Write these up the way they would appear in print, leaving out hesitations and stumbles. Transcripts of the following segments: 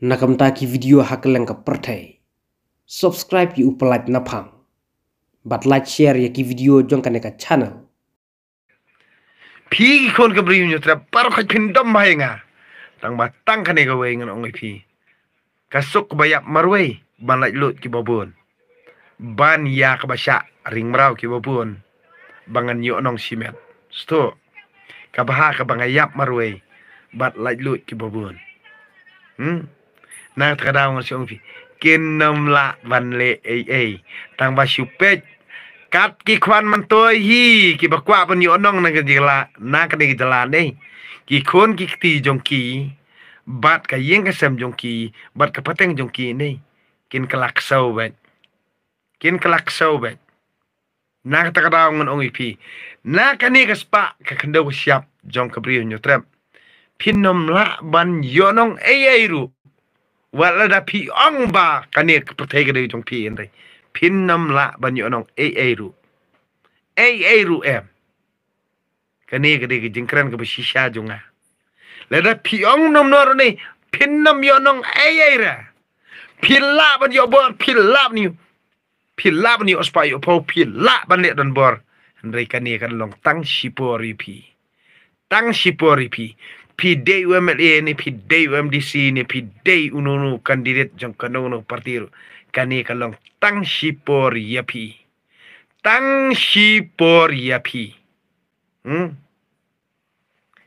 Nakamtaki video hakelang ka pertai. Subscribe ki upalike napang. But like share ya ki video jong kaneka channel. Pi kon ka bri nyu tra par kha pindom bai nga. Tang ba tang ka ne ga wei ngan ong pi. Kasuk bayap marwei ban lai lut ki babun. Ban ya ka basya ring mrau ki babun. Bangan yu nong simet. Sto. Ka bah ka bangayap marwei bat lai lut ki babun. Nang terkadang orang siung pi. Kinam la ban le tang ba supet kat ki kwan man toy hi ki bakwa ban yu nong nang jila na ka ni jala nei ki khon ki ti jong ki bat ka yeng ka sem jong ki bat ka pateng jong ki nei kin kelak sau bet na ka terkadang ngon ong pi na ka ni ka spa ka kendo siap jong ka bri nyu trap pinom la ban yu nong ru wala da pi ong ba kani protege de jong pi endai pinnam la ban yo nong ru em kani gede jingkran ke shisha jonga la da pi ong nom nor ni pinnam yo nong ra pilla ban yo bor pilla ni ospa yo po pilla ban le don bor endai kani kan long tang shipori pi pi DUMLA ni pi DUMDC ni pi day ununu kandidat jong kanono partiru kani kalong tang sipor yapi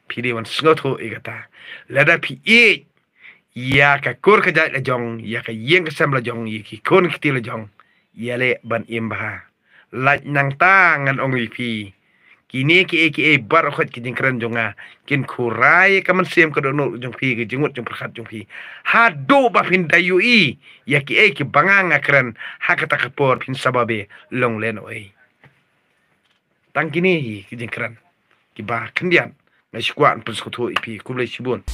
pi dewan sngoto igata lada pi ya ka kur ka jat la jong ya ka yeng ka sam la jong yi ki kon ki la jong ya le ban imbaha laj nang tangan ong pi kini ki bar khot ki jingkran jonga kin khurai ka man sem ka dono jong pi ki jingut jong prakhat jong pi ha do ba pin dayu ya ki banganga kran ha ka ta kapor pin sababe long len oi tang kini ki jingkran ki ba khandian na shkwan pun skotho ipi kumle sibun